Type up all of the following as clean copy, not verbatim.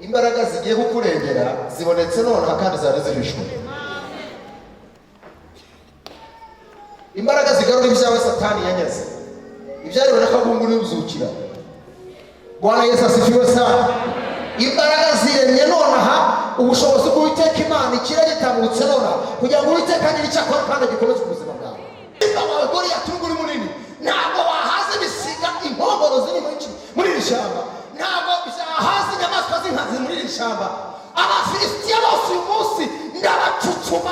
imbaraga zigiye kukurengera zibonetse nonaha kandi zari zihishwe. Imbaraga zigarura ibyawe Satani yanyaze, ibyari n'akabungu n'uzukira. Bwana Yesu asifiwe sana. Imbaraga ziremye nonaha, ubushobozi bw'Uwiteka Imana ikira gitambutse nonaha kugira ngo Uwiteka agire icyo akora kandi gikomeze ubuzima bwawe. Abagore yatunguri munini ntabwo wahaze bisiga inkongoro ziri muri iri shyamba, ntabwo byahaze inyamaswa z'inkazi muri iri shyamba. Abafilisitiya bose uyu munsi ndabacucuma.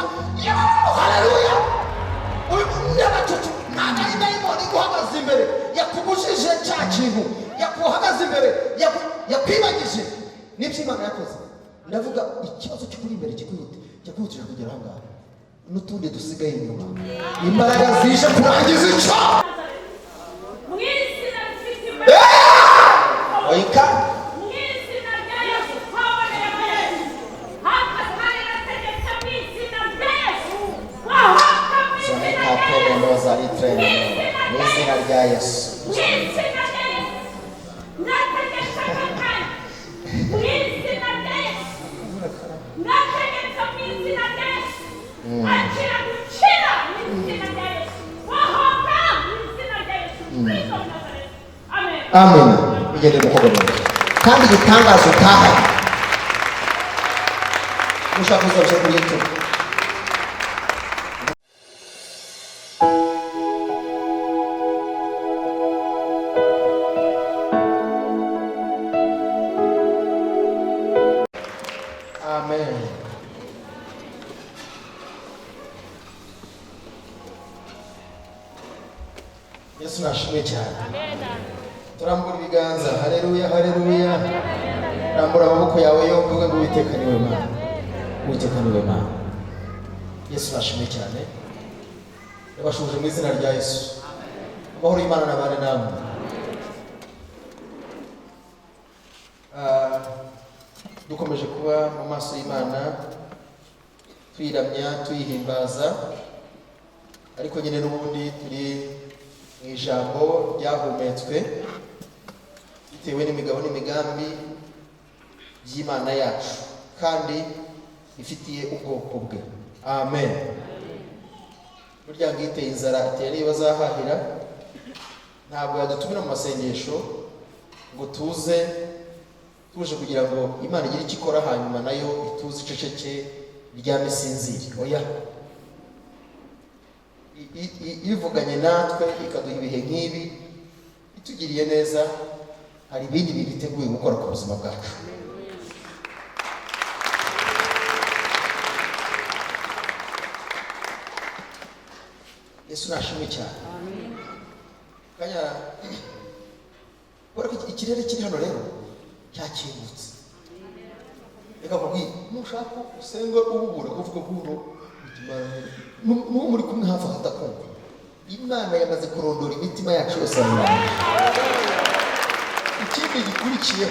Haleluya. Ndabacucuma. Ntabwo ari dayimoni iguhagaze imbere yakubujije cya kintu, yakuhagaze imbere yakwibagije n'ibyo Imana yakoze. Ndavuga ikibazo cy'ukuri imbere kikwihutira kugera aha ngaha n'utundi dusigaye inyuma. Imbaraga zije kurangiza icyo oika n'izina rya Yesu. Amen. Igende mukogoro kandi gitangazo taha mushaka kuza kuri YouTube. Amen. Yesu nashimwe cyane. Turambura ibiganza. Haleluya, haleluya. Rambura amaboko yawe yombi ngo Uwiteka niwe Mana. Uwiteka niwe Mana. Yesu nashimwe cyane. Ndabashuje mu izina rya Yesu. Amahoro y'Imana nabane namwe. Dukomeje kuba mu maso y'Imana twiramya tuyihimbaza, ariko nyine n'ubundi turi mu ijambo ryahumetswe bitewe n'imigabo n'imigambi by'Imana yacu kandi ifitiye ubwoko bwe. Amen. Burya ngiteye inzara iteye niba bazahahira, ntabwo yadutumira mu masengesho ngo tuze tuje kugira ngo Imana igire icyo ikora hanyuma nayo ituze iceceke ryame sinzire. Oya, ivuganye natwe ikaduha ibihe nk'ibi itugiriye neza, hari ibindi bintu iteguye gukora ku buzima bwacu. Yesu nashimwe cyane. Kanya bora ikirere kiri hano rero cyakingutse. Reka kubwira mushaka usenga ububura uvuga buro muri kumwe hafi hatakumva. Imana yamaze kurondora imitima yacu yose. Ikindi gikurikiye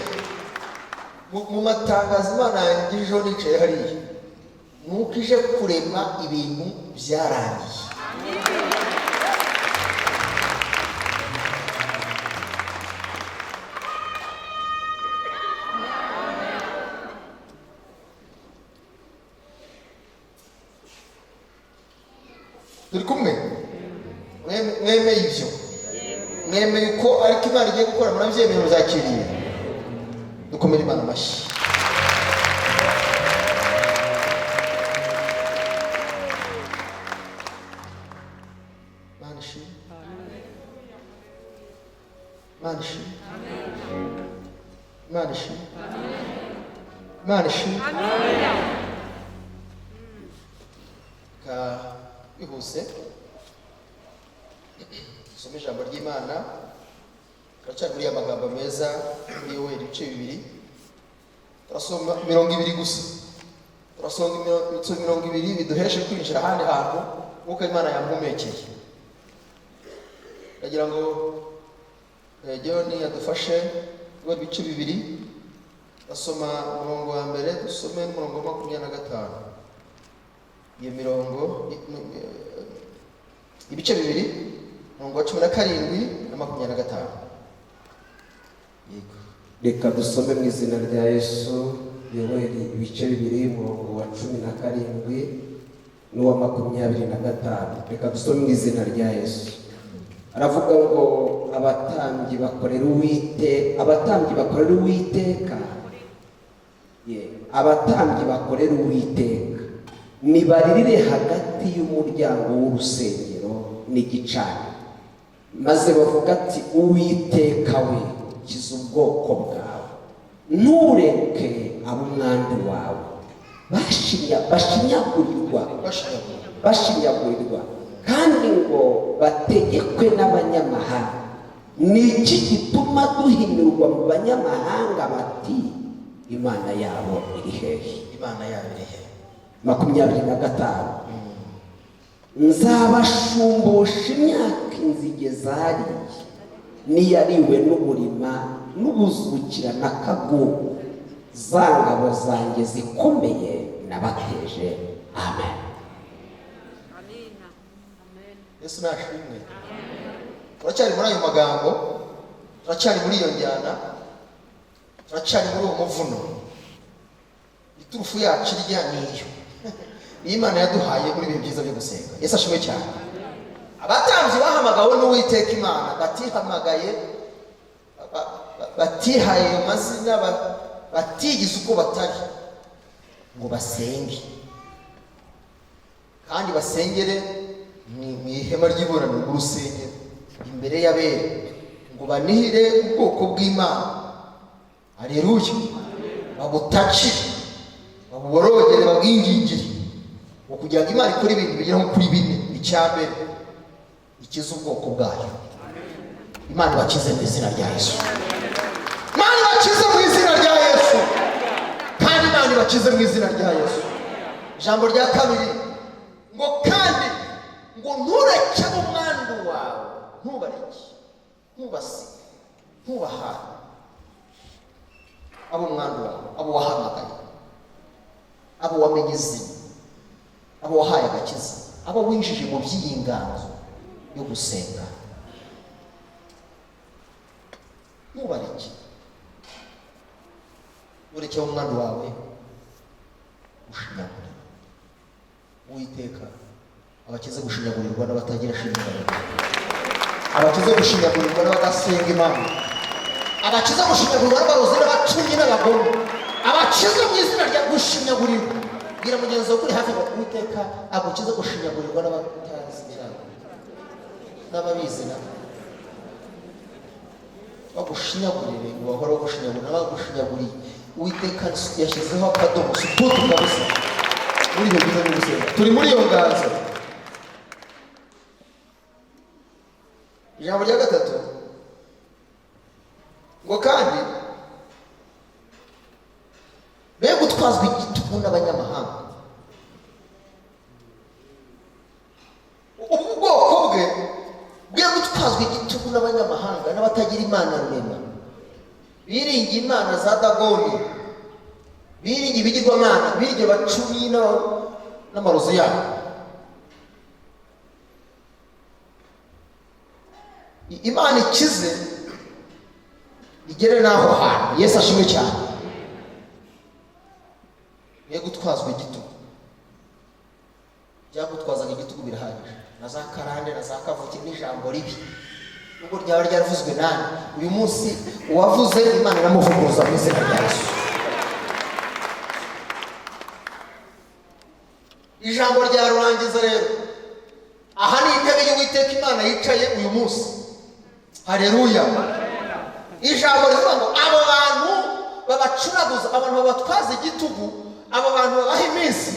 mu matangazo Imana yangijeho nicaye hariya, nuko ije kurema ibintu byarangiye. Turi kumwe? Mwemeye ibyo? Mwemeye ko ariko Imana igiye gukora, murabyemeye muzakiriye? Dukomere Imana amashyi. Manishi. Manishi. Manishi. Manishi. Ka bihuse dusome ijambo ry'Imana. Turacyaguriye amagambo meza muri Yoweri ibice 2. Turasoma 20 gusa. Turasoma 20 biduheshe kwinjira ahandi hantu nk'uko Imana yampumekeye. Ndagira ngo John yadufashe ngo ibice 2. Basoma umurongo wa mbere, dusome umurongo wa 25. Iyo mirongo ibice 2, umurongo wa 17 na 25. Yego. Reka dusome mu izina rya Yesu. Yoweri ibice 2 umurongo wa 17 n'uwa 25. Reka dusome mu izina rya Yesu. Aravuga ngo abatambyi bakorera Uwiteka, abatambyi bakorera Uwiteka, abatambyi bakorera Uwiteka nibaririre hagati y'umuryango w'urusengero n'igicaniro, maze bavuga ati Uwiteka we kiza ubwoko bwawe, ntureke ab'umwandu wawe bashinyagurirwa kandi ngo bategekwe n'abanyamahanga. Ni iki gituma duhinyurwa mu banyamahanga bati Imana yabo iri hehe? Imana yabo iri hehe? 25. Nzabashumbusha imyaka inzige zariye niyariwe n'uburima n'ubuzukira n'akagugu, za ngabo zanjye zikomeye nabateje. Amen. Yesu nashimwe. Turacyari muri ayo magambo, turacyari muri iyo njyana, turacyari muri uwo muvuno. Iturufu yacu irya niyo Imana yaduhaye muri ibihe byiza byo gusenga. Yesu ashimwe cyane. Abatambyi bahamagawe n'Uwiteka Imana, batihamagaye batihaye amazina, batigize uko batari, ngo basenge kandi basengere mu ihema ry'ibonaniro ry'urusengero imbere y'abera, ngo banihire ubwoko bw'Imana. Haleluya. Babutaci, babuborogere, babwingingire, ngo kugira ngo Imana ikore ibintu bigera nko kuri 4. Icyambere, ikiza ubwoko bwayo. Imana ibakize mu izina rya Yesu. Imana ibakize mu izina rya Yesu. Kandi Imana ibakize mu izina rya Yesu. Ijambo rya kabiri ngo kandi ngo ntureke umwandu wawe, ntubareke, ntubasige, ntubahane abo umwandu wawe, abo wahamagaye, abo wamenye izina, abo wahaye agakiza, abo winjije mu by'iyinganzo yo gusenga. Ntubareke, ureke umwandu wawe ushinyagure. Uwiteka abakize gushinyagurirwa n'abatagira shinyagurirwa, abakize gushinyagurirwa n'abadasenga Imana, abakize gushinyagurirwa n'abarozi n'abacunyi n'abagome, abakize mu izina rya gushinyagurirwa. Bwira mugenzi wawe kuri hafi ngo Uwiteka agukize gushinyagurirwa n'abatazi cyane n'ababizi nabo bagushinyagurire, ngo bahora bagushinyagurira n'abagushinyaguriye. Uwiteka yashyizeho akadomo suputu kabisa muri ibyo byiza by'ugusenga. Turi muri iyo nganzo. Ijambo rya gatatu ngo kandi be gutwazwa igitugu n'abanyamahanga. Ubu bwoko bwe gutwazwa igitugu n'abanyamahanga n'abatagira Imana rurema, biringiye imana za Dagoni, biringiye ibigirwamana, biringiye abacumi n'amarozi yabo. Imana ikize igere n'aho hantu. Yesu ashimwe cyane. Ye gutwazwa igitugu. Byagutwazaga igitugu birahagije, na za karande na za kavuki n'ijambo ribi, nubwo ryaba ryaravuzwe nani. Uyu munsi uwavuze Imana iramuvuguruza mu izina rya Yesu. Ijambo rya rurangiza rero, aha ni intebe y'Uwiteka Imana yicaye uyu munsi. Haleluya. Ijambo rivuga ngo abo bantu babacuraguza, abantu babatwaza igitugu, abo bantu babaha iminsi,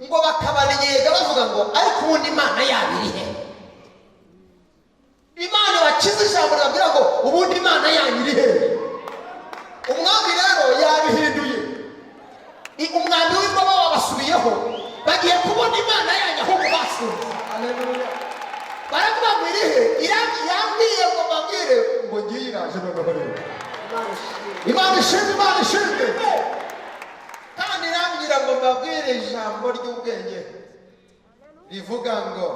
ngo bakabannyega bavuga ngo ariko ubundi Imana yabiri he? Imana bakize ijambo rabwira ngo ubundi Imana yabiri he? Umwami rero yabihinduye. Umwami w'ingoma babasubiyeho, bagiye kubona Imana yanyu aho mubasunze. Haleluya. Baravuga ngo iri he? Yambwiye ngo babwire ngo ngiye iraje noneho rero. Imana ishimwe, Imana ishimwe. Kandi irambwira ngo mbabwire ijambo ry'ubwenge rivuga ngo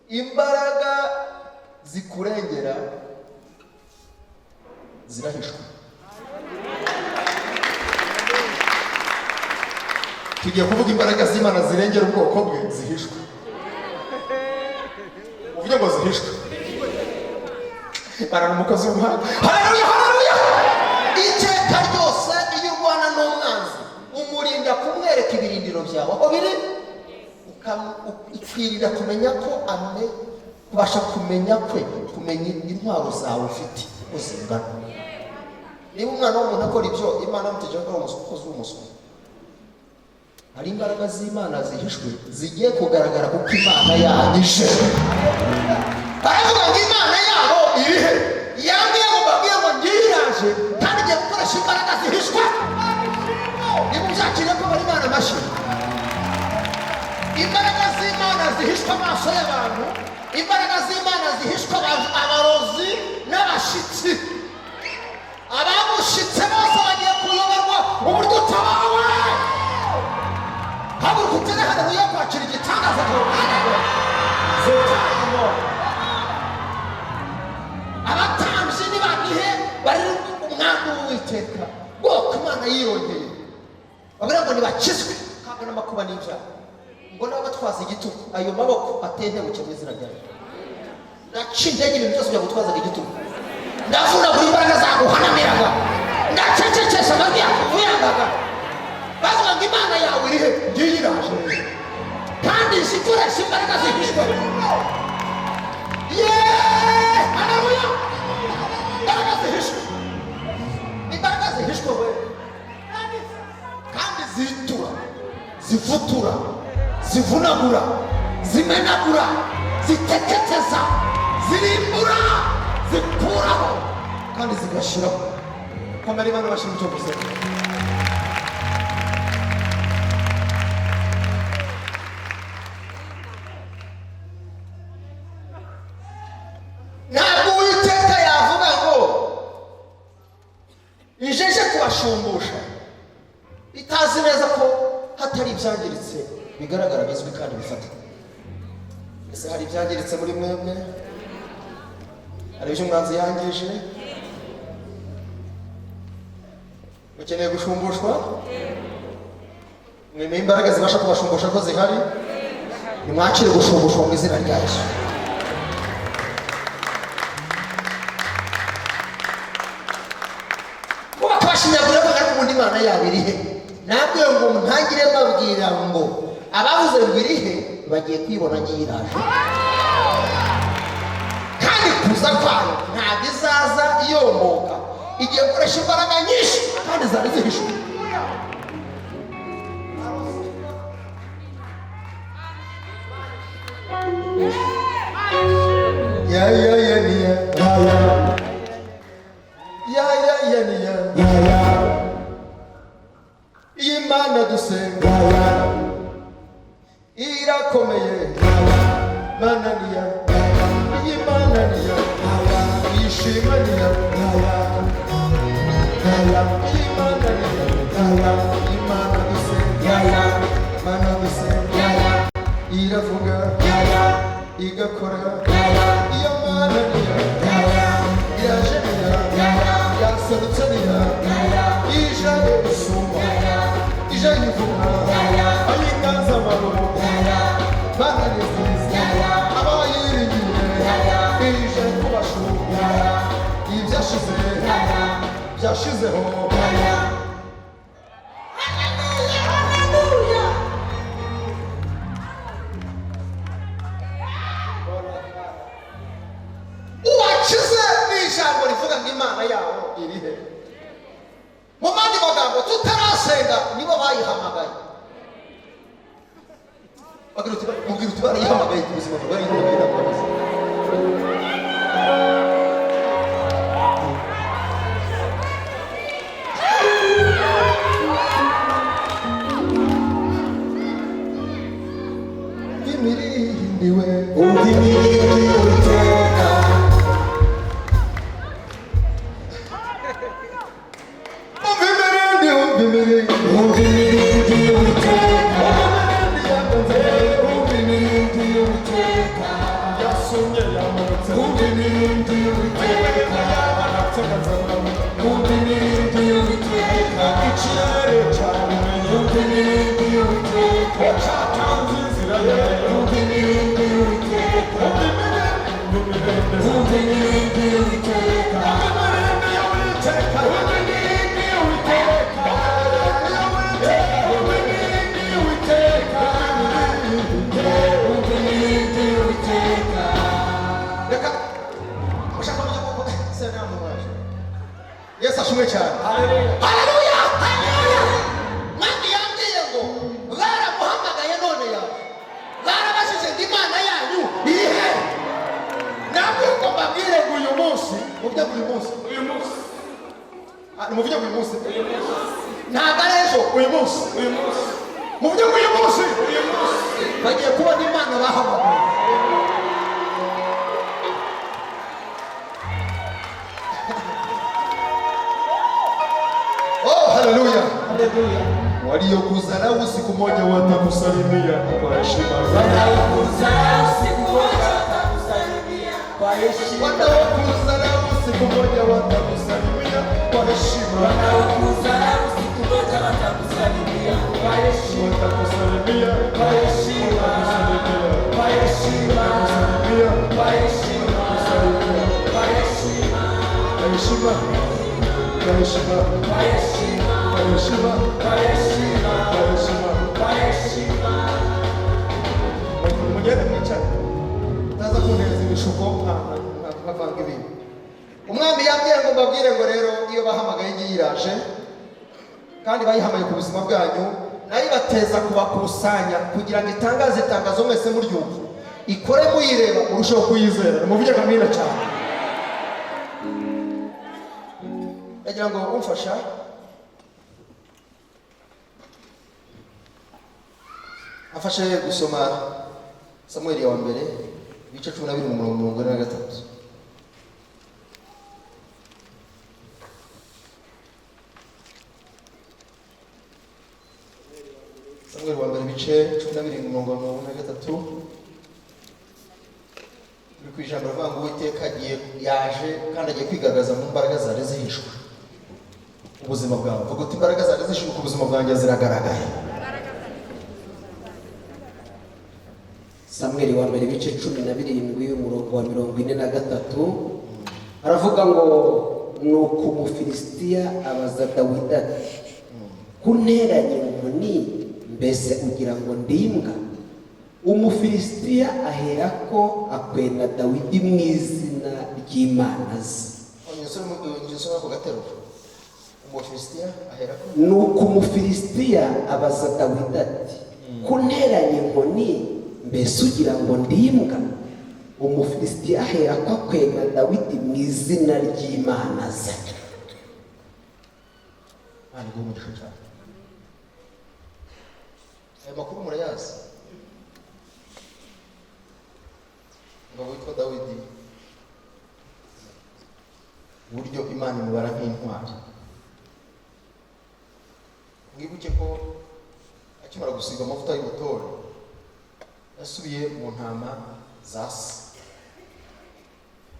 imbaraga zikurengera zirahishwe. tugiye kuvuga imbaraga z'Imana zirengera ubwoko bwe zihishwe. Uvuge ngo zihishwe. Bara n'umukozi w'Imana. Haleluya, haleluya. Iteka ryose iyo urwana n'umwanzi umurinda kumwereka ibirindiro byawe aho biri, ukwirinda kumenya ko kubasha kumenya kwe, kumenya intwaro zawe ufite uzingana. Niba umwana w'umuntu akora ibyo Imana yamutegeka ko ari umukozi w'umuswa, hari imbaraga z'Imana zihishwe zigiye kugaragara kuko Imana yanyije. Baravuga ngo Imana yabo irihe? Yambwiye ngo mbabwiye ngo ndiraje kandi igiye gukoresha imbaraga zihishwe. Niba ubyakiriye ko bari Imana amashyi. Imbaraga z'Imana zihishwe amaso y'abantu, imbaraga z'Imana zihishwe abarozi n'abashitsi. Abamushitse bose bagiye kuyoborwa uburyo utabawe. Haguruka utere haleluya kwakira igitangaza ku ruhande rwe. Abatambyi nibagihe bari umwami w'Uwiteka bwoko Imana yirongeye babwira ngo nibakizwe kaga n'amakuba n'ibyaha, ngo n'abatwaza igitugu ayo maboko atentebuke mu izina ryayo. Ndacinjye ibintu byose byo gutwazaga igitugu, ndavuna buri imbaraga zaguhanamiraga, ndacecekesha amajwi yakuvuyangaga. Bavuga ngo Imana yawe irihe? Ndiyiraje kandi zikoresha imbaraga zihishwe. Haleluya. Imbaraga zihishwe, imbaraga zihishwe we, kandi zitura, zifutura, zivunagura, zimenagura, ziteketeza, zirimbura, zikuraho kandi zigashiraho. Komera Imana bashimye icyo gusenga. Ntabwo Uwiteka yavuga ngo ijeje kubashumbusha itazi neza ko hatari ibyangiritse bigaragara bizwi kandi bifatika. Ese hari ibyangiritse muri mwebwe? Hari ibyo umwanzi yangije? Ukeneye gushumbushwa? Mwemeye imbaraga zibasha kubashumbusha ko zihari? Nimwakire gushumbushwa mu izina rya Yesu. Kuba twashinyagura ko ari ubundi Imana yabo irihe? Nabwiye ngo ntangire mbabwira ngo abavuze ngo irihe bagiye kwibona nyiraje. Kandi kuza kwayo ntabwo izaza iyomoka, igiye gukoresha imbaraga nyinshi kandi zari zihishwe. Imana dusenga irakomeye, Mana niya, Imana niya, ishima niya, Imana niya, Imana dusenga, Mana dusenga, iravuga, igakora, iyo Mana niya, iraje niya, yaserutse niya, ije gusumba, ije yivuga, ayinganza amaboko, Mana ni nziza, abayiringiye, ije kubashunga, ibyashize, byashizeho. Uwakize ni ijambo rivuga ngo Imana yawo irihe? Mu mandi magambo tutarasenga nibo bayihamagaye. Mubwira uti barayihamagaye ku buzima bwawe, barayihamagaye n'abakozi. Imirindiwe, imirindiwe Uwiteka. Ikirere cyane ucatanze inzira yawe umva imirindi y'Uwiteka, umva imirindi y'Uwiteka, Yesu ashimwe cyane. Haleluya. Mandi yambwiye ngo baramuhamagaye none yawe, barabashije ngo Imana yanyu iri he? Nabwo ngo mbabwire ngo uyu munsi, muvuge ngo uyu munsi, muvuge ngo uyu munsi, ntabwo ari ejo, uyu munsi, muvuge ngo uyu munsi, bagiye kubona Imana bahamagaye. Haleluya. Waliokuzarau siku moja watakusalimia kwa heshima. wanaokudharau siku moja watakusalimia kwa heshima, Wanaokudharau siku moja watakusalimia kwa heshima. wanaokudharau siku moja watakusalimia kwa heshima, Watakusalimia kwa heshima, kwa heshima, kwa heshima, kwa heshima, kwa heshima, kwa heshima, kwa heshima, kwa heshima, kwa heshima, kwa heshima. kwa heshima. Mugende mwicara. Taza kuneza ibishuko nkavanga ibintu. Umwami yambwiye ngo mbabwire ngo rero iyo bahamagaye igiye iraje kandi bayihamagaye ku buzima bwanyu, nayo ibateza kubakusanya kugira ngo itangaze itangazo mwese muryumva, ikore muyireba urusheho kuyizera. Muvuge ngo amina cyane. Ndagira ngo umfasha afashe gusoma Samueli wa mbere ibice 12:43. Samueli wa mbere ibice 12:43. Uri ku ijambo rivuga ngo Uwiteka yaje kandi agiye kwigaragaza mu mbaraga zari zihishwe ubuzima bwawe. Vuga uti imbaraga zari zihishwe ku buzima bwanjye ziragaragaye. Samueli wa mbere ibice 17 umurongo wa 43 aravuga ngo nuko Umufilisitiya abaza Dawidi ati, kunteranye inkoni mbese ugira ngo ndimbwa? Umufilisitiya aherako akwena Dawidi mu izina ry'Imana ze. Ngisoma ko gatero. Umufilisitiya aherako Nuko Umufilisitiya abaza Dawidi ati, kunteranye inkoni mbese ugira ngo ndimbwa? Umufilisitiya aherako akwena Dawidi mu izina ry'Imana ze. Ani go mugisha cyane. Aya makuru murayazi. Ngo witwa Dawidi, buryo Imana imubara nk'intwari. Mwibuke ko akimara gusiga amavuta y'ubutore yasubiye mu ntama za se.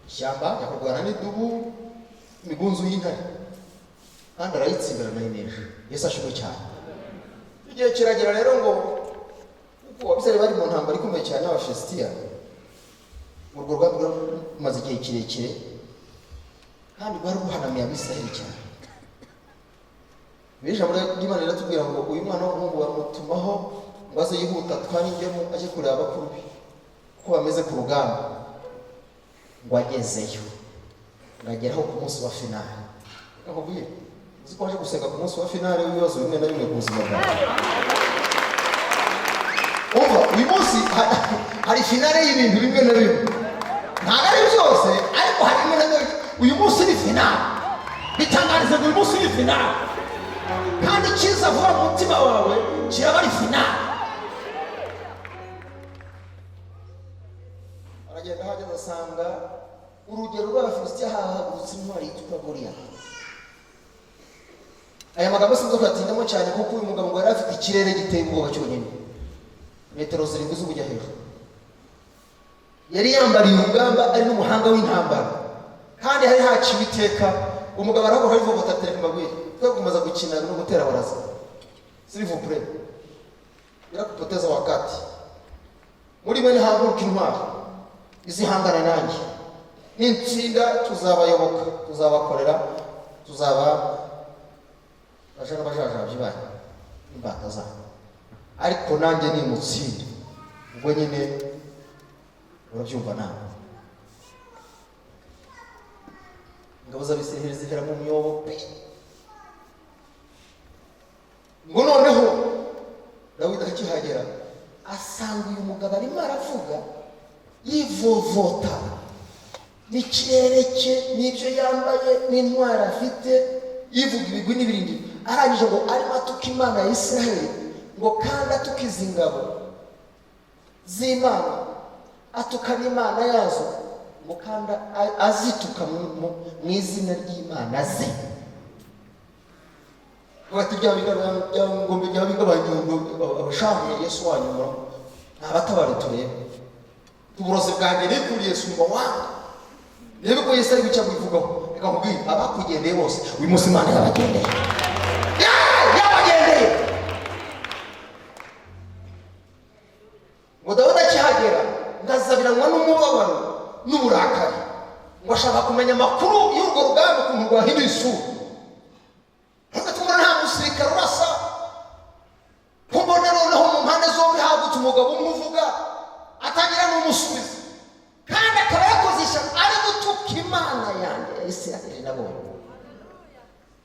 Ishyamba yakurwana n'idubu imigunzu y'intare kandi arayitsindira nayinesha. Yesu ashimwe cyane. Igihe kiragera rero ngo uko abisirayeli bari mu ntambara ikomeye cyane n'Abafilisitiya, urwo rwanda rumaze igihe kirekire kandi rwari ruhanamiye Abisirayeli cyane. Ijambo ry'Imana riratubwira ngo uyu mwana w'umuhungu bamutumaho ngo aze yihuta atware ingemu ajye kureba abakuru be uko bameze ku rugamba. Ngo agezeyo ngo ageraho ku munsi wa finale. Nakubwiye uzi ko waje gusenga ku munsi wa finale w'ibibazo bimwe na bimwe ku buzima bwawe. Umva, uyu munsi hari finale y'ibintu bimwe na bimwe, ntabwo ari byose ariko hari bimwe na bimwe. Uyu munsi ni finale, bitangariza ngo uyu munsi ni finale, kandi kiza vuba mu mutima wawe kiraba ari finale. Aragenda ahageze asanga urugero rw'Abafilisitiya hahagurutse intwari yitwa Goliyati. Aya magambo sinzi kuyatinamo cyane kuko uyu mugabo ngo yari afite ikirere giteye ubwoba cyonyine, metero 7 z'ubujya hejuru. Yari yambariye urugamba ari n'umuhanga w'intambara kandi hari haciwe iteka. Umugabo araho hari vuba atatereka mbabwire twe kumaza gukina no gutera baraza s'il vous plaît. bila kupoteza wakati. Muri mwe haguruka intwari izihangana nanjye, n'intsinda tuzabayoboka, tuzabakorera, tuzaba bashaka bajajabye banyu imbata zabo, ariko nanjye ni mutsinde. Ubwo nyine urabyumva nawe. Ingabo z'Abisiraheli zihera mu myobo pe. Ngo noneho Dawidi akihagera asanga uyu mugabo arimo aravuga yivovota n'ikirere cye n'ibyo yambaye n'intwari afite, yivuga ibigwi n'ibirindi, arangije ngo arimo atuka Imana ya Isiraheli, ngo kandi atuka izi ngabo z'Imana, atuka n'Imana yazo, ngo kandi azituka mu izina ry'Imana ze. Bati bya ngombe bya bigabanyundo abashamye Yesu wanyuma abatabare turebe tuburoze bwanjye nikuri Yesu mba wangu, rebe ko Yesu ari guca bivugaho. Reka nkubwire abakugendeye bose uyu munsi Imana yabagendeye, yabagendeye. Ngo Dawidi akihagera ngazabiranwa n'umubabaro n'uburakari, ngo ashaka kumenya amakuru y'urwo rugamba ukuntu rwahinduye isura. Ntugatuma nta musirikare urasa, kumbona noneho mu mpande zombi hagutse umugabo umwe uvuga atangira n'umusubiza, kandi akaba yakoze ishyano ari gutuka Imana yanjye ya Isiraheli nabonye,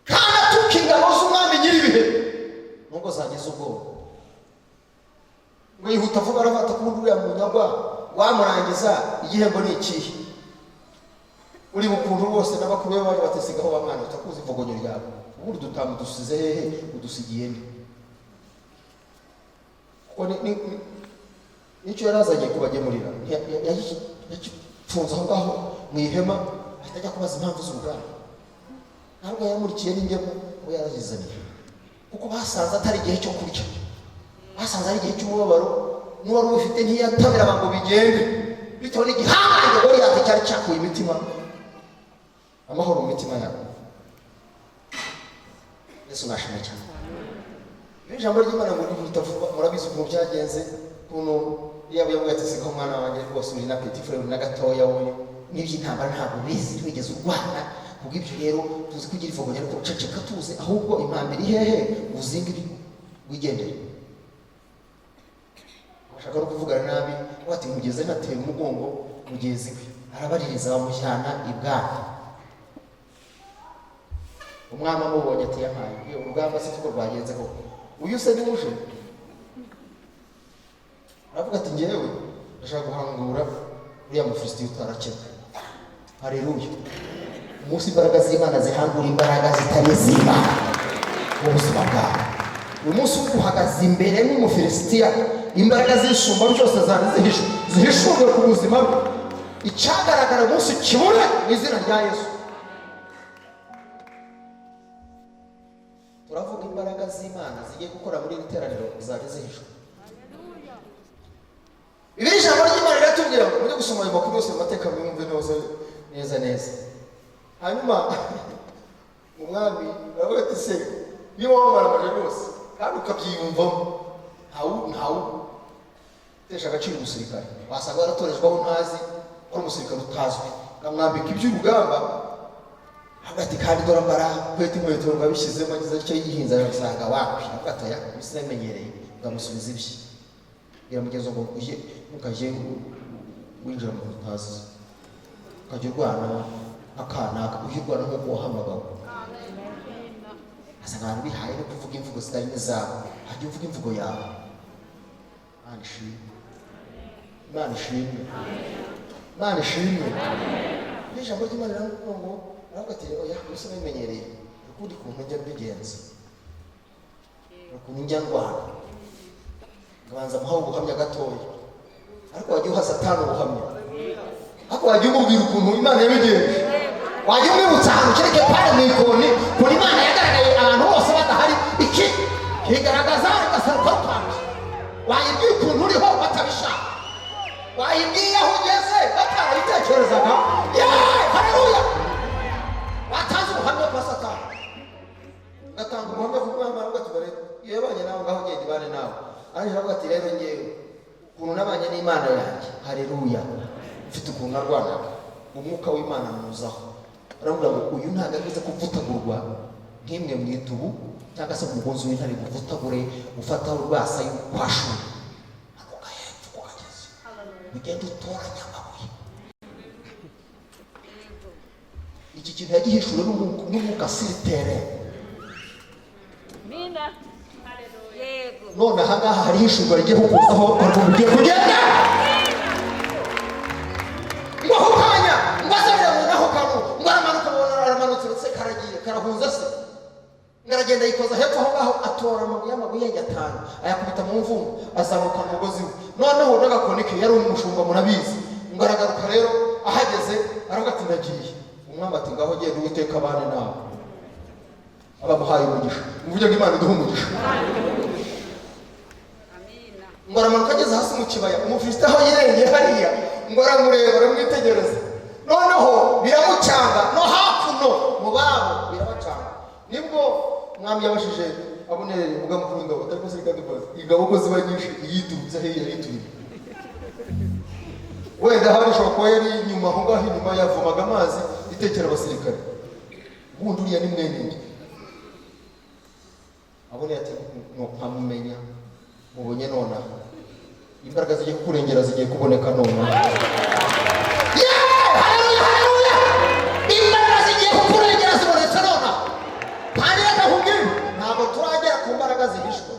kandi atuka ingabo z'umwami nyir'ibihe, nubwo zagize ubwoba. Ngo yihuta avuga arafata kundi uriya munyagwa wamurangiza igihembo ni ikihe. Uri bukuntu rwose n'abakuru be baje batesigaho bamwana utakuzi ivogonyo ryawe, ubundi dutamu dusize hehe udusigiye nde? Kuko nicyo yarazanye kubagemurira yagifunze aho ngaho mu ihema, ahita ajya kubaza impamvu z'urugamba. Ntabwo yamurikiye n'ingemu ngo yarazizaniye, kuko basanze atari igihe cyo kurya, basanze ari igihe cy'umubabaro, n'uwari ubifite ntiyatabiraga ngo bigende, bitewe n'igihangange Goliyati cyari cyakuye imitima, amahoro mu mitima yabo. Yesu nashimye cyane. Ijambo ry'Imana ngo ritavuga, murabizi ukuntu byagenze, ukuntu yabo yavuga ati siko mwana wanjye rwose uri na petit frère na gatoya wowe, n'iby'intambara ntabwo bizi twigeze urwana. Kubw'ibyo rero tuzi kugira ivogonyo ariko uceceka tuzi, ahubwo impamvu iri hehe uzinga ibi wigendere. Ashaka no kuvugana nabi, wati mugeze nateye umugongo mugezi we, arabaririza bamujyana ibwami. Umwami amubonye ati yampaye urugamba se tuko rwagenze koko, uyu se ni uje? Aravuga ati ngewe ndashaka guhangura uriya Mufilisitiya utarakebwe. Haleluya. Umunsi imbaraga z'Imana zihangura imbaraga zitari z'Imana mu buzima bwawe. Uyu munsi uhagaze imbere n'Umufilisitiya, imbaraga z'isumba byose zari zihishurwe ku buzima bwe. Icyagaragara umunsi kibura mu izina rya Yesu. Turavuga imbaraga z'Imana zigiye gukora muri iri teraniro zari zihishwe. Ibi ijambo ry'Imana riratubwira ngo mujye gusoma ayo makuru yose mu mateka mwumve neza. Hanyuma umwami aravuga ati se niba wamaramaje rwose kandi ukabyiyumvamo, ntawu tesha agaciro umusirikare, wasanga waratorejweho ntazi ari umusirikare utazwi, nkamwambika iby'urugamba. Avuga ati kandi dore mbara kweta inkweto ngo abishyizemo agize icyo yihinze, arasanga wakwi agatoya bisimenyereye, ngamusubiza ibye biramugezo ngo uje mukaje winjira mu ntazi, ukajya urwana akanaka, uhirwana nk'uko wahamagawe. Asa nk'ahantu bihaye no kuvuga imvugo zitari n'izabo, hajya uvuga imvugo yawe. Imana ishimwe. Ijambo ry'Imana riravuga ngo aravuga ati oya mbese bimenyereye ukundi kuntu njya mbigenza, ukuntu njya ndwana, ngabanza muhawe ubuhamya gatoya, ariko wajya uha Satani ubuhamya, ariko wajya umubwira ukuntu Imana yabigenje, wajya umwibutsa ahantu kereke pale mu ikoni ukuntu Imana yagaragaye abantu bose badahari, iki kigaragaza igasaruka rutanje. Wayibwiye ukuntu uriho batabishaka, wayibwiye aho ugeze batarabitekerezaga. Haleluya. Watanze ubuhamya kwa Satani, gatanga ubuhamya ku Mwami, aravuga ati bare iyo yabanye nawe ngaho genda ibane nawe, ariko avuga ati rero ngewe ukuntu nabanye n'Imana yanjye, haleluya, mfite ukuntu narwanaga umwuka w'Imana nuzaho, aravuga ngo uyu ntabwo agize kuvutagurwa nk'imwe mu idubu cyangwa se umugozi w'intare guvutagure ufataho urwasa y'ukwashu anuka hepfo kugageze ugenda utoranya amabuye. Iki kintu yagihishuwe n'umwuka siritere. None aha ngaha hariho ishurwa rigiye kukuzaho ugiye kugenda ngo aho kanya ngo azabira ngo naho kamu ngo aramanuka aramanutse uretse karagiye karahunza se ngaragenda yikoza hepfo aho ngaho atora amabuye yanjye 5 ayakubita mu mvumo azamuka mu mugozi we. Noneho n'agakonike yari umushumba murabizi ngo aragaruka rero ahageze aravuga ati ndagiye. Umwami ati ngaho genda Uwiteka abane nawe, abamuhaye umugisha. Muvuge ngo Imana iduhe umugisha. Ngo aramanuka ageze hasi mu kibaya, Umufilisiti aho yirengeye hariya ngo aramureba aramwitegereza. Noneho biramucanga no hakuno mu babo birabacanga. Nibwo Mwami yabashije Abuneri uvuga mukuru w'ingabo atari kusirika dukoze ingabo ko ziba nyinshi yiturutse heya yiturira. Wenda hari shoko yari inyuma aho ngaho inyuma yavomaga amazi itekera abasirikare. Ubundi uriya ni mwene nde? Abone ati no nkamumenya mubonye nona imbaraga zigiye kukurengera zigiye kuboneka nona. Haleluya haleluya, imbaraga zigiye kukurengera zibonetse nona. Kandi akakubwira ntabwo turagera ku mbaraga zihishwe,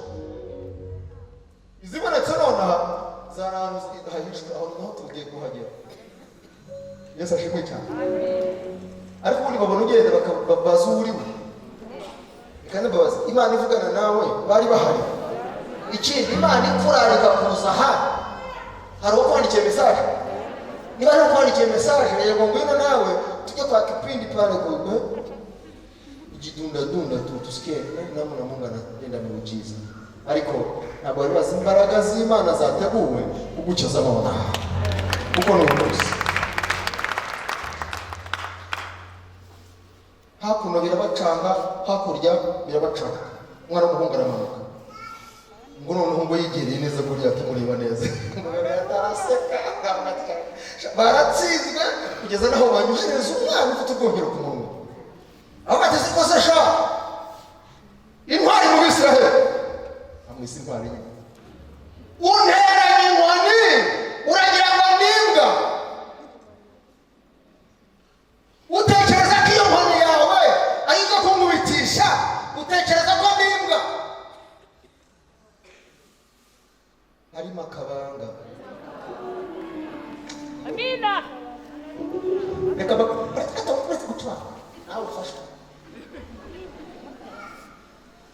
izibonetse nona zarantu zihishwe aho niho tugiye kuhagera. Yesu ashimwe cyane. Ariko ubundi babona ugenda bakabaza uriwe kandi babaza Imana ivugana nawe bari bahari. Ikindi Imana ikurarika kuza aha hari uko kwandikiye message, niba ari kwandikiye message yego ngwino nawe tujye kwa kipindi pale kwa jidunda tusikie namuna Mungu anatenda miujiza. Ariko ntabwo bari bazi imbaraga z'Imana zateguwe kugukiza none uko ni umunsi. Hakuno birabacanga, hakurya birabacanga. Umwana w'umuhungu aramanuka ngo noneho ngo yigereye neza kuri atamureba neza baratsinzwe kugeza naho banyuhereza umwana ufite ubwongero ku munwa. Aho bateze kose sha intwari mu Bisiraheli amwise intwari nyine untera inkoni uragira ngo nimbwa. Utekereza ko iyo nkoni yawe arizo kunkubitisha, utekereza ko nimbwa harimo akabanga. Amina. Reka bakata gutwa nawe ufashwe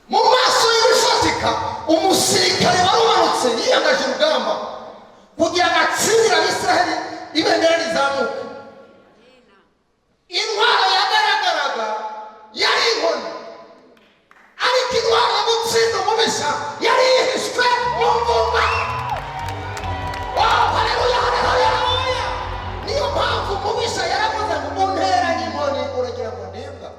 mu maso y'urufatika. Umusirikare warumanutse yiyangaje urugamba kugira ngo atsindire Abisiraheli ibendera rizamuka. Intwaro yagaragaraga yari inkoni, ariko intwaro yo gutsinda umubisha yari yihishwe mu mvumba. Haleluya haleluya. Niyo mpamvu umubisha yaravuze ngo unteranye inkoni uragira ngo ndimbwa.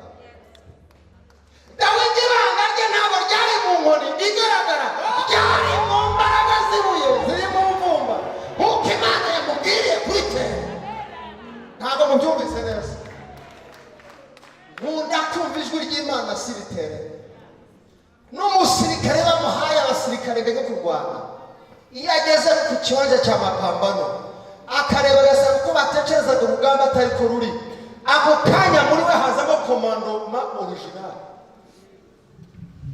Dawidi ibanga rye ntabwo ryari mu nkoni igaragara, ryari mu mbaraga z'ibuye ziri mu mvumba nk'uko Imana yamubwiriye kuri tera. Ntabwo mubyumvise neza. Nkunda kumva ijwi ry'Imana siritere. N'umusirikare bamuhaye abasirikare bajya kurwana, iyo ageze ku kiwanja cya mapambano akareba agasanga uko batekerezaga urugamba atari ko ruri, ako kanya muri we hazamo komando ma original.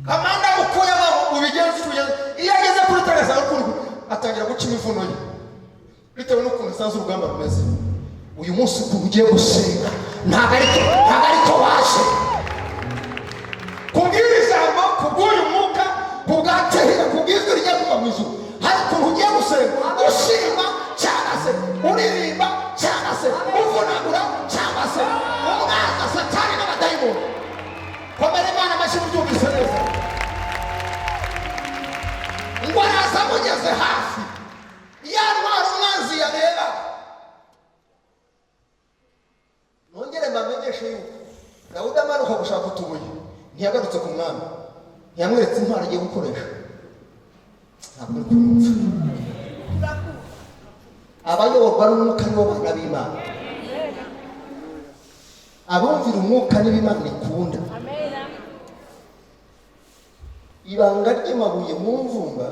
Kamanda mukuye mu bigenzi tugeze, iyo ageze kuri tagaza kuri atangira guca imivuno ye bitewe n'ukuntu asanze urugamba rumeze. Uyu munsi ukuntu ugiye gusenga ntabwo ariko waje kubwira ijambo, kubw'uyu mwuka, kubwatehera, kubw'ijwi rijya kuva mu ijuru. Hari ukuntu ugiye gusenga ushima cyangwa se uririmba cyangwa se uvunagura cyangwa se umwaza Satani n'abadayimoni. Komera Imana amashyi mubyumvise neza. Ngo araza amugeze hafi ya ntwaro umwanzi yareba. Nongere mbamenyeshe yuko Dawudi amanuka gushaka utubuye ntiyagarutse ku mwami, ntiyamweretse intwaro agiye gukoresha. ntabwo uri kumva. Abayoborwa n'umwuka nibo bana b'Imana. Abumvira umwuka nibo Imana ikunda. Ibanga ry'amabuye mu mvumba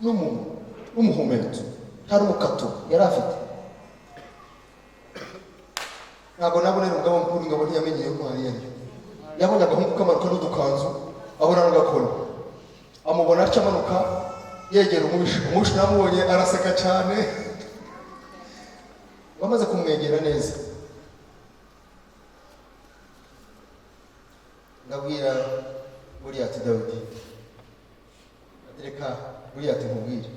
n'umuhumetso hari umukato yari afite. Ntabwo nabonera umugabo mukuru ngabo ntiyamenyeye ko hari yari. Yabonye agahungu kamanuka n'udukanzu abona n'agakoni. Amubona atya amanuka yegera umushi namubonye araseka cyane. Bamaze kumwegera neza, ndabwira Goliyati Dawidi, atereka Goliyati nkubwire,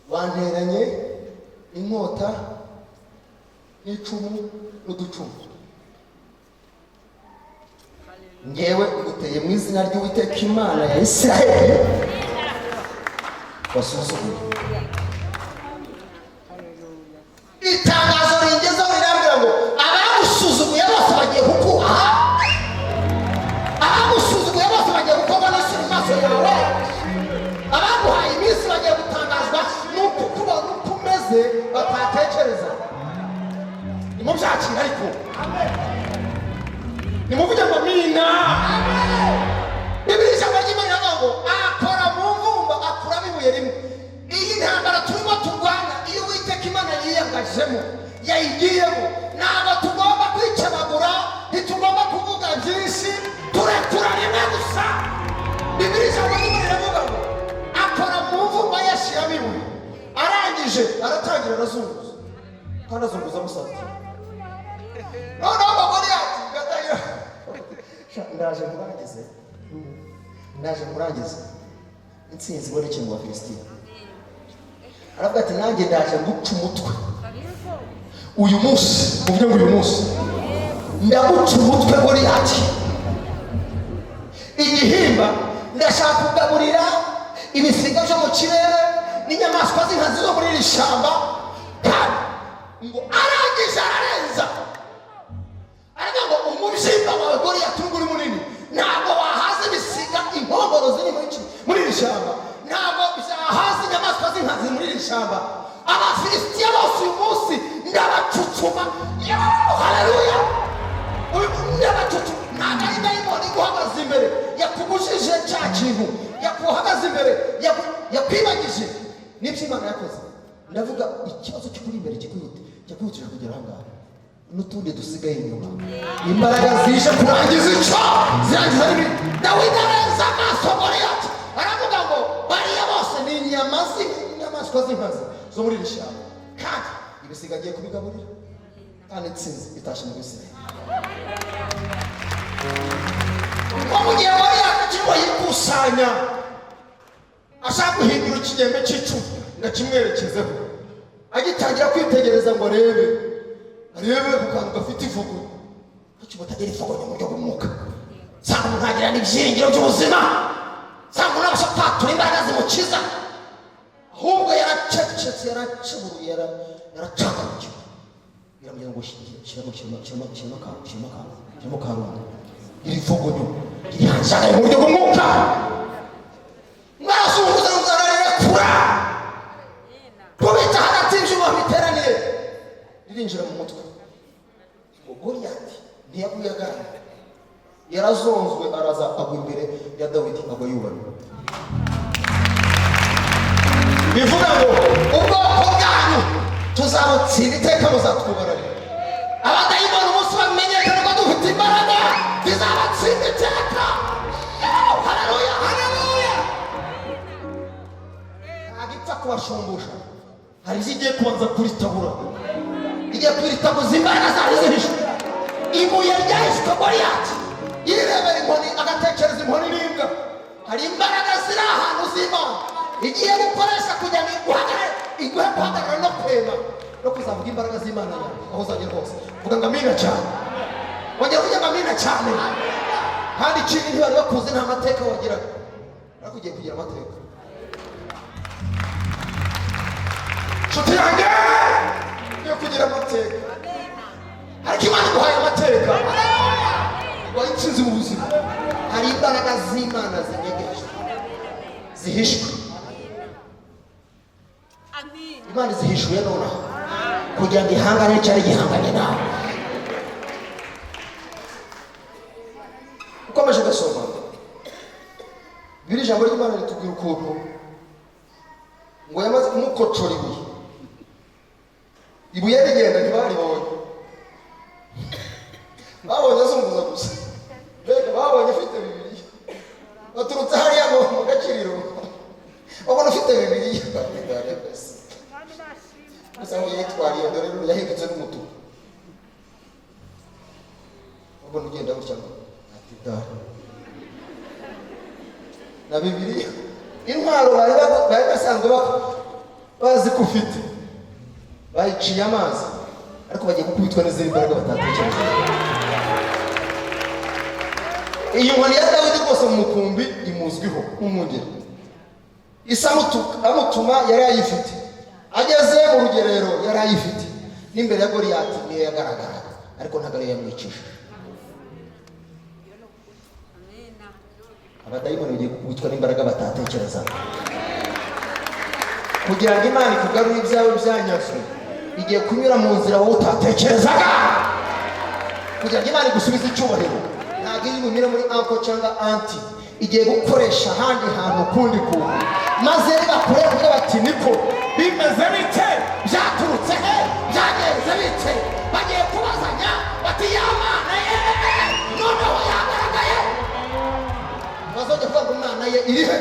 wanteranye inkota n'icumu n'uducumu, ngewe nguteye mu izina ry'Uwiteka Imana ya Isiraheli wasuzuguye. Itangazo ringezeho rirambwira ngo abagusuzuguye bose bagiye kukubaha, abagusuzuguye bose bagiye gukorwa n'isuri mu maso yawe, abaguhaye iminsi bagiye gutangazwa n'uko ukubona uko umeze batatekereza. Nimubyakira ariko nimuvuge ngo amina. Bibiliya ijambo ry'Imana rivuga ngo akora mu mvumba akuramo ibuye rimwe. Iyi ntambara turimo turwana iyo Uwiteka Imana yiyangajemo yayigiyemo, ntabwo tugomba kwikebagura, ntitugomba kuvuga byinshi, turekura rimwe gusa. Bibiliya ijambo ry'Imana riravuga ngo akora mu mvumba yashyiramo ibuye, arangije aratangira arazunguza kandi azunguza amusatira. Noneho abagore ati gatangira ndaje nkurangize intsinzi ibonekeye mu Bafilisitiya. Aravuga ati nanjye ndaje nguca umutwe uyu munsi, uvuge ngo uyu munsi ndaguca umutwe Goliyati. Igihimba ndashaka kugaburira ibisiga byo mu kirere n'inyamaswa z'inkazi zo muri iri shyamba, kandi ngo arangije ararenza aravuga ngo umubyimba wawe Goliyati uri munini, ntabwo wahaza ibisiga inkongoro ziri muri iri shyamba, ntabwo byahaza inyamaswa z'inkazi muri iri shyamba. Abafilisitiya bose uyu munsi ndabacucuma. Haleluya! Ndabacucuma. Ntabwo ari dayimoni iguhagaze imbere yakugujije cya kintu, yakuhagaze imbere yakwibagije n'ibyo Imana yakoze. Ndavuga ikibazo kikuri imbere kikwihutije kugera aha ngaha, n'utundi dusigaye inyuma. Imbaraga zije kurangiza icyo zirangiza n'ibindi. Dawidi arenza amaso Goliyati aravuga ngo bariya bose ni inyamaswa z'inkazi zo muri iri shyamba, kandi ibisiga agiye kubigaburira, kandi intsinzi itashye mu Bisirayeli. Ko mu gihe Goliyati akirimo yikusanya ashaka guhindura ikigembe cy'icumu ngo akimwerekezeho, agitangira kwitegereza ngo arebe ku kantu gafite ivugu, kuki mutagira ivugu mu buryo bw'umwuka, nsanga umuntu agira n'ibyiringiro by'ubuzima, nsanga umuntu abasha kwatura imbaraga zimukiza, ahubwo yaracecetse, yaraceburuye, yaracagarukiwe. Biramubwira ngo shyiramo karungu, iri vugu rihanshagaye mu buryo bw'umwuka, mwarazunguza rirarekura, kubita hagati y'ibyuma biteraniye ririnjira mu mutwe. Goliyati ntiyaguye agana, yarazonzwe, araza agwa imbere ya Dawidi, agwa yubamye. Bivuga ngo ubwoko bwanyu tuzabutsinda iteka, muzatwubararira. Abadayimoni umunsi bamenyekana ko dufite imbaraga, bizabatsinda iteka. Haleluya, haleluya! Ntabwo ipfa kubashumbusha, hari ibyo igiye kubanza kuritabura, igiye kuritabuza imbaraga zari zihishwe. Ibuye ryahishwe Goliyati yirebera inkoni, agatekereza inkoni n'imbwa. Hari imbaraga ziri ahantu z'Imana igiye gukoresha kugira ngo iguhe guhagarara no kwema no kuzavuga imbaraga z'Imana yawe aho uzagera hose. Vuga ngo amina cyane, wongera kuvuga ngo amina cyane. Kandi ikindi ntibari bakuzi nta mateka wagiraga, ariko ugiye kugira amateka. Nshuti yanjye ugiye kugira amateka, ariko Imana iguhaye amateka, iguhaye intsinzi mu buzima. Hari imbaraga z'Imana zinyegeje, zihishwe. Imana zihishuye nonaha kugira ngo ihangane cyari gihanganye nawe. Ukomeje gasoma biri jambo ry'Imana ritubwira ukuntu ngo yamaze kumukocora ibuye rigenda ntibaribonye, babonye azunguza gusa, mbega babonye afite Bibiliya, baturutse hariya mu Gakiriro babona ufite Bibiliya gusa ngo yitwariye dore yahindutse n'umutuku, babona ugenda gutya ngo ati dore na Bibiliya, intwaro bari basanzwe bazi ko ufite, bayiciye amazi ariko bagiye gukubitwa n'izindi mbaraga batatekereza. Iyi nkoni ya Dawidi rwose mu mukumbi imuzwiho nk'umwungeri, Isa amutuma yari ayifite, ageze mu rugerero yari ayifite, n'imbere ya Goliyati niyo yagaragaraga ariko ntabwo ariyo yamwicishije. Abadayimoni bagiye gukubitwa n'imbaraga batatekerezaga. Kugira ngo Imana ikugarure ibyawe byanyazwe, igiye kunyura mu nzira wowe utatekerezaga. Kugira ngo Imana igusubize icyubahiro, ntabwo iri bunyure muri anko cyangwa anti, igiye gukoresha ahandi hantu kundi kuntu, maze bakure kugira bati niko bimeze bite, byaturutse he, byagenze bite, bagiye kubazanya bati ya Mana ye noneho yagaragaye. Bazajya kuvuga Imana ye iri he,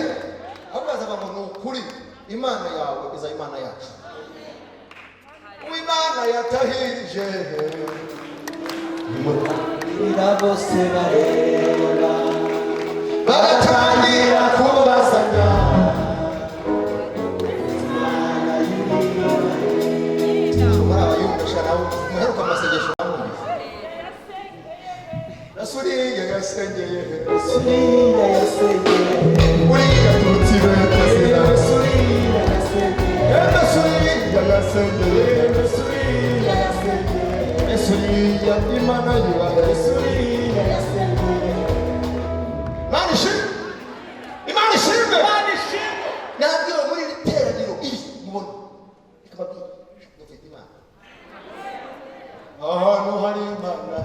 ahubwo bazavuga ngo ni ukuri Imana yawe iza Imana yacu. Uw'Imana yatahirije ira bose bareba bagatangira kubazanya, muri abayumvisha nawe muheruka amasengesho namwumvise. Rasuriya yasengeye Suriya yasengeye uriya tutire kazira Suriya yasengeye Rasuriya yasengeye Suriya yasengeye Rasuriya Imana yubahe Suriya yasengeye Imana ishimwe, Imana ishimwe, Imana ishimwe. Nabwiwe muri iri teraniro iri mubona ikababwira dufite Imana, ahantu hari Imana,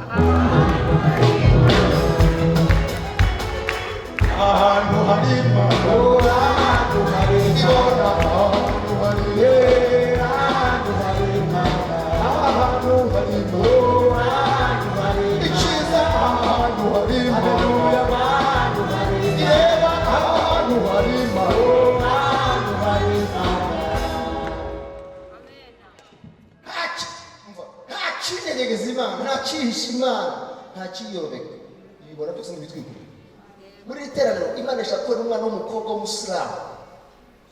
ahantu hari Imana, ahantu hari Imana, ahantu hari Imana, ahantu hari Imana, icyiza ahantu hari Imana, ireba ahantu hari Imana. Nta kinyenyegeza Imana, nta cyihisha Imana, nta kiyorobeka, ibibona byose ntibitwikure. Muri iri teraniro Imana ishaka kubona umwana w'umukobwa w'umusilamu.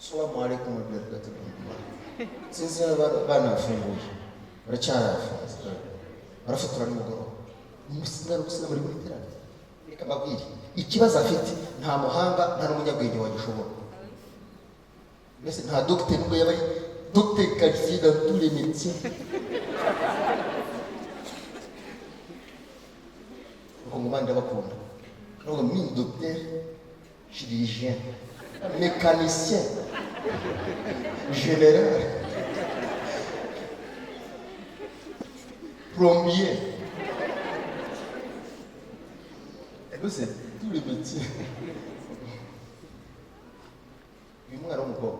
Salamu alaikum wa rahmatullahi. Sinzi banafunguye baracyarafunze, barafotora nimugoroba. Umwana w'umusilamu uri muri teraniro, reka mbabwire ikibazo afite nta muhanga nta n'umunyabwenge wagishobora. Mbese nta dogiteri nubwo yaba ari dogiteri qualifié dans tous les métiers. Abakongomani ndabakunda, nubwo ni docteur, chirurgien, mécanicien, général, plombier. C'est tous les métiers. Uyu mwana w'umukobwa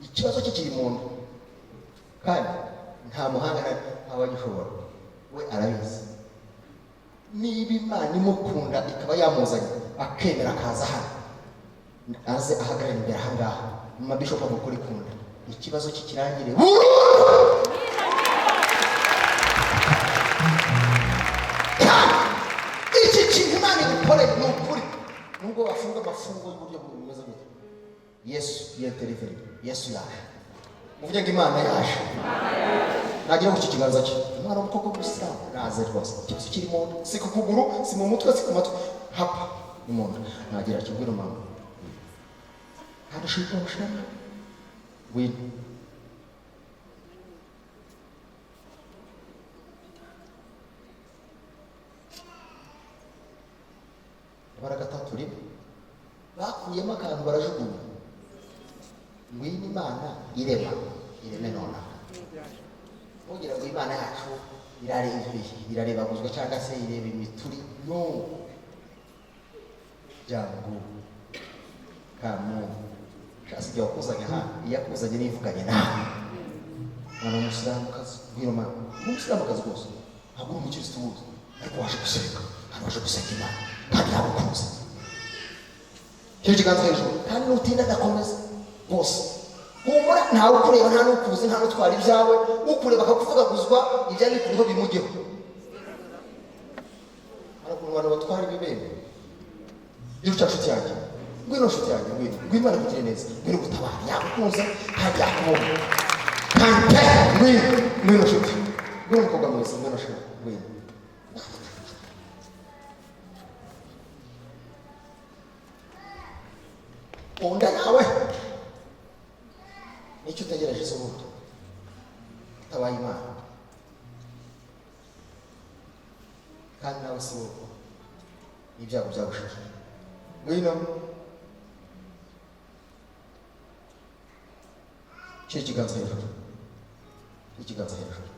ikibazo cye kiri mu nda kandi nta muhanga ntawagishobora, we arabizi. Niba Imana imukunda ikaba yamuzanye akemera akaza hano aze ahagarara imbere ahangaha mu mabishopu agukora ikunda, ikibazo cye kirangire burundu. Iki kintu Imana igukoreye ni ukuri, nubwo bafunga amafungo y'uburyo bumeze gutya, Yesu yetereferi, Yesu yaje. Muvuge ngo Imana yaje. Nagira ku kiganza cye, umwana w'umukobwa w'umusilamu naze rwose, ikibazo kiri mu nda, si ku kuguru, si mu mutwe, si ku matwi, hapa ni mu nda. Nagira kibwira mama, hadashika ushana wino baragatatu rimwe bakuyemo akantu barajugunya ngwino Imana ireme nonaha. Ugira ngo Imana yacu irareba guzwa cyangwa se ireba imituri, no jangu kamu cyasi jya kuzanya ha yakuzanye n'ivuganye nawe mwana w'umusilamukazi ngwino mwana w'umusilamukazi rwose ntabwo uri umukirisitu wuzi ariko waje gusenga kandi waje gusenga Imana kandi yagukunze. Cyo kiganza hejuru kandi nutinda ndakomeza rwose humura, ntawe ukureba, nta n'ukuzi, nta n'utwara ibyawe, ukureba akakuvugaguzwa ibyawe bikuriho bimujyeho. Ariko abantu batwara ibibembe iyo uca nshuti yanjye ngwino nshuti yanjye ngwino Imana ikugire neza, ngwino gutabara yagukunze kandi yakubonye kandi pe ngwino nshuti, ngwino mukobwa mwiza, ngwino nshuti ngwino. Unda nawe nicyo utegereje se ubundi utabaye Imana kandi nawe si wowe n'ibyago byagushije. Ngwino shyira ikiganza hejuru, ikiganza hejuru,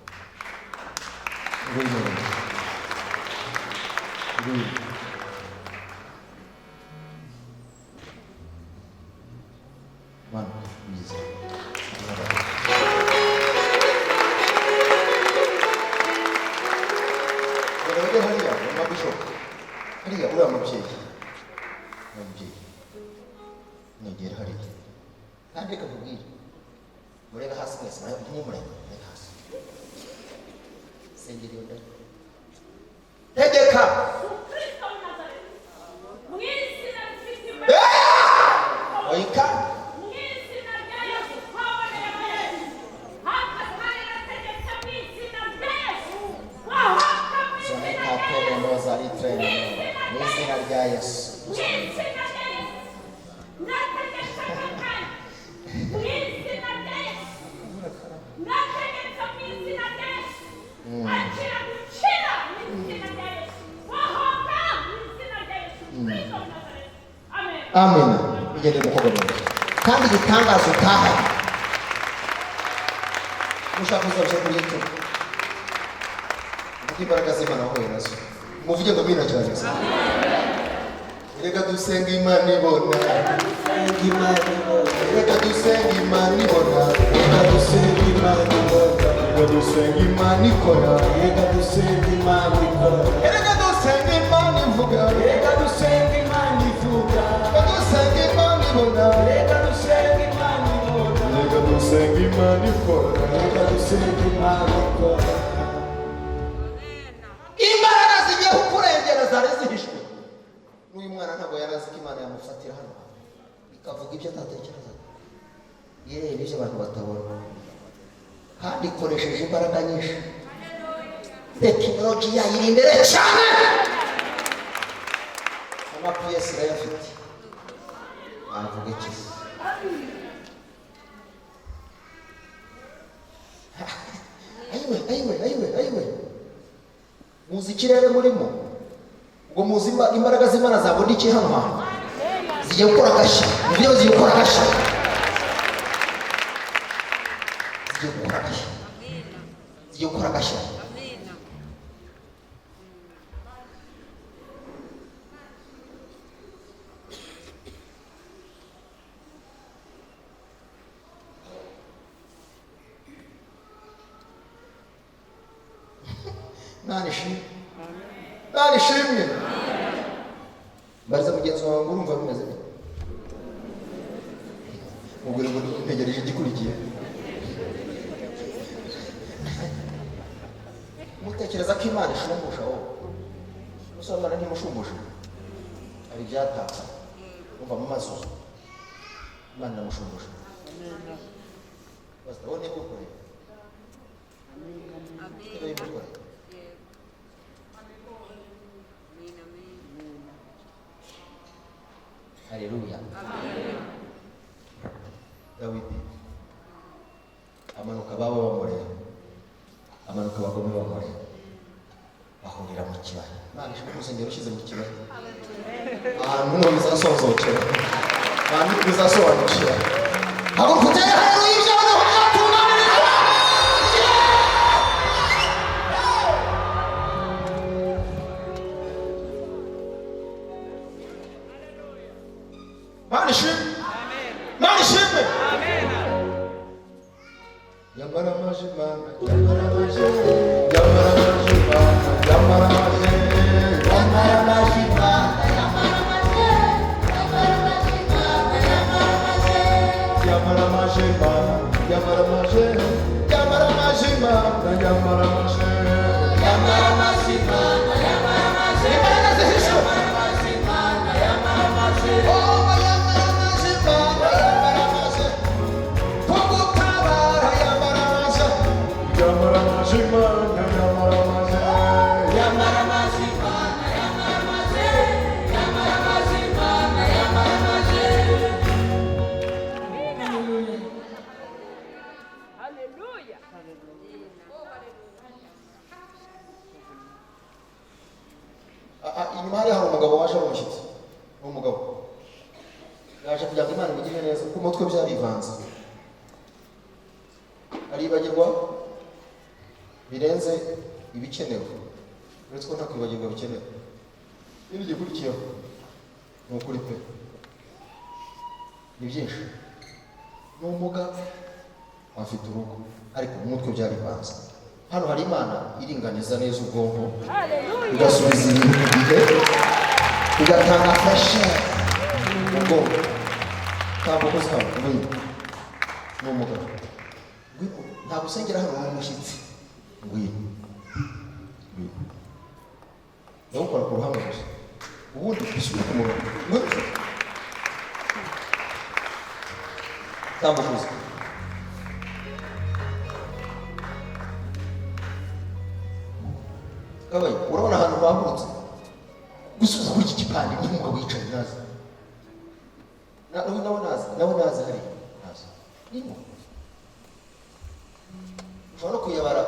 ngwino Mana mwiza. Hariya mabishopu hariya uriya mubyeyi negera hariya kandi reka nkubwire murebe hasi mwese ntimumurebe, murebe hasi sengera iyo ndani tegeka oika n'izina rya Yesu. Amen. Igende mukobwa kandi gitangaza utaha mushaka kuzabye kuri YouTube imbaraga z'Imana aho yarazo muvuge ngo bino cyane. Reka dusenga Imana ibona, reka dusenga Imana ibona, reka dusenga Imana ibona, reka dusenga Imana ikora, reka dusenga Imana ikora, reka dusenga Imana ivuga, reka dusenga Imana ivuga, reka dusenga Imana ibona, reka dusenga Imana ibona, reka dusenga Imana ikora, reka dusenga Imana ikora. Imbaraga zigiye kukurengera zari zihishwe. N'uyu mwana ntabwo yarazi ko Imana yamufatira hano ikavuga ibyo atatekerezaga, ireba ibyo abantu batabona kandi ikoresheje imbaraga nyinshi. Tekinoloji yayiri imbere cyane, amapiyesi irayafite, avuga iki? Ayiwe muzi ikirere murimo ngo muzi imbaraga z'Imana zabona iki hano hantu zigiye gukora agashya, mu byo zigiye gukora agashya, zigiye gukora agashya, zigiye gukora agashya. Nani shimwe bariza mugenzi wawe ngo urumva bimeze bite? Mubwire ngo ntegereje igikurikiye. Mutekereza ko Imana ishumbusha wowe? Usabana ntimushumbusha, hari ibyataka umva mu maso Imana iramushumbusha. Basta wowe niba ukore amen. Haleluya. Dawidi amanuka baba bamureba, amanuka abagome bamureba, bahurira mu kibaya. Imana ishobora urusengero ushyize mu kibaya, ahantu niho bizasozokera, ahantu bizasobanukira. haguruka utere haleluya ibyawe niho byatunganirira. Mana ishimwe, Mana ishimwe. Yambara maje Mana, yambara maje, yambara maje Mana, yambara maje, yambara maje Mana, yambara maje, yambara maje Mana, yambara maje, yambara maje Mana, yambara maje, yambara maje Mana, yambara maje, yambara maje Mana, yambara maje, imbaraga zihishe, yambara maje Mana, yambara maje, oh yambara maje Mana, yambara maje, kugutabara yambara maje, yambara maje Mana, yambara maje, yambara maje Mana, yambara maje, yambara maje Mana, yambara maje. Hallelujah. Inyuma hari umugabo waje ari umushyitsi. Ni umugabo yaje kugira ngo Imana imugire neza kuko umutwe byarivanze, aribagirwa birenze ibikenewe, uretse ko nta kwibagirwa bikenewe. Ibindi gikurikiyeho ni ukuri pe, ni byinshi. Ni umugabo afite urugo ariko umutwe byarivanze. Hano hari Imana iringaniza neza ubwonko, igasubiza ibintu ku gihe, igatanga fashe ubwonko. Ntabwo ukoze hano ngwino, ni umugabo ngwino, ntabwo usengera hano uri umushyitsi, ngwino ngwino, ndagukora ku ruhande gusa ubundi bisubire ku murongo, ngwino tambukuza. Kabaye urabona ahantu bahagurutse gusubiza kuri iki gipande niho umugabo yicaye naza nawe naza hari naza nimo ushobora no kuyabara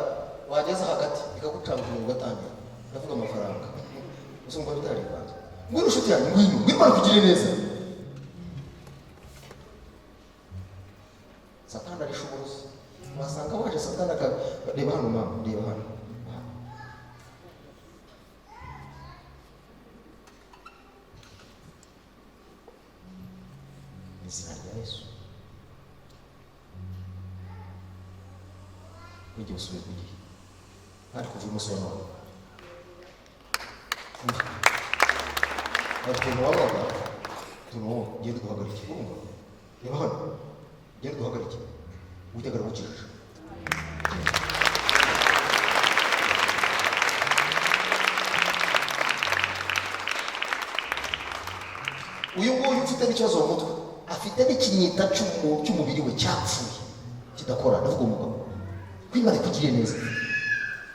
wageza hagati ikagucambura ugatangira ndavuga amafaranga gusa umugabo bitarivanze. Ngwino nshuti yanjye, ngwino Imana ikugire neza. Satani arishoboza, wasanga waje Satani akareba hano mama, reba hano izina rya Yesu. Nijye usubire ku gihe ariko kuva umunsi wa none utuntu wabaga utuntu ugenda duhagarike, urumva reba hano ugenda duhagarike witegara gukijije. Uyu nguyu ufite n'ikibazo mu mutwe, afite n'ikinyita cy'umubiri we cyapfuye kidakora. Ndavuga umugabo ko Imana ikugiriye neza,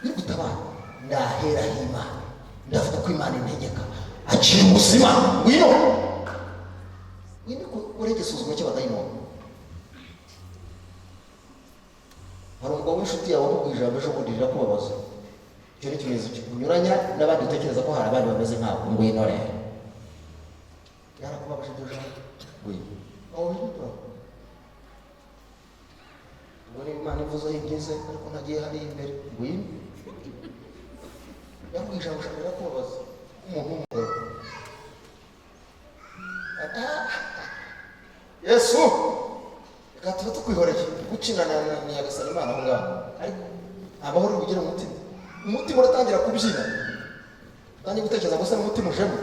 biri gutabara ndahera Imana, ndavuga ko Imana integeka akira ubuzima. Ngwino ureke isuzuma cy'abadayimoni. Hari umugabo w'inshuti yawe akubwira ijambo ejo bundi rirakubabaza, icyo ni ikimenyetso kinyuranya n'abandi utekereza ko hari abandi bameze nkawe. Ngwino rero yarakubabaje iryo jambo, ngwino aho hirya ubwo Imana ivuze aho igeze ariko ntagiye hariya imbere. Ngwino yakubwira ijambo ushaka rirakubabaza umuntu w'umugabo. Yesu reka tuba tukwihoreye gukinana na Nyagasani Imana aho ngaho, ariko amahoro ugira umutima, umutima uratangira kubyina, utangiye gutekereza gusa n'umutima ujemo.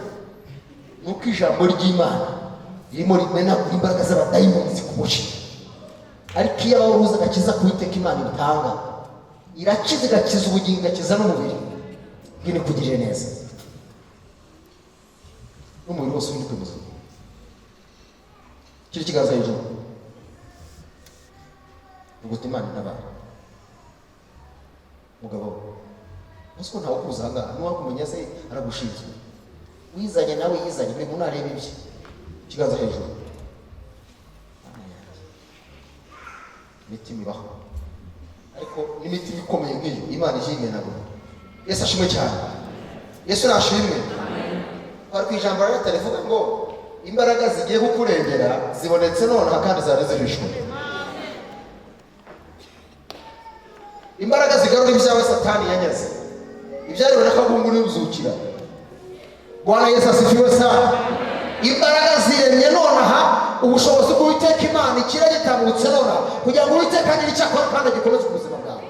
Nuko ijambo ry'Imana ririmo rimenagura imbaraga z'abadayimoni zikuboshye. Ariko iyo aba uruzi agakiza ku Uwiteka Imana itanga, irakiza igakiza ubugingo, igakiza n'umubiri. Ngwino ikugirire neza n'umubiri wose uhinduke muzima. Kiri ikiganza hejuru uguta Imana intabara. Mugabo uzi ko ntawe ukuza aha ngaha, n'uwakumenya se aragushinzwe. Wizanye nawe yizanye, buri muntu areba ibye. Ikiganza hejuru. Imitima ibaho, ariko n'imitima ikomeye nk'iyo Imana ishimwe nabo. Yesu ashimwe cyane, Yesu nashimwe. Hari ku ijambo rya rivuga ngo imbaraga zigiye kukurengera zibonetse nonaha kandi zari zihishwe. Imbaraga zigarura ibyawe Satani yanyaze, ibyariwe n'akabungu n'ibizukira. Bwana Yesu asifiwe sana. Imbaraga ziremye nonaha, ubushobozi bw'Uwiteka Imana ikira gitambutse nonaha kugira ngo Uwiteka agire icyo akora kandi agikomeze ubuzima bwawe.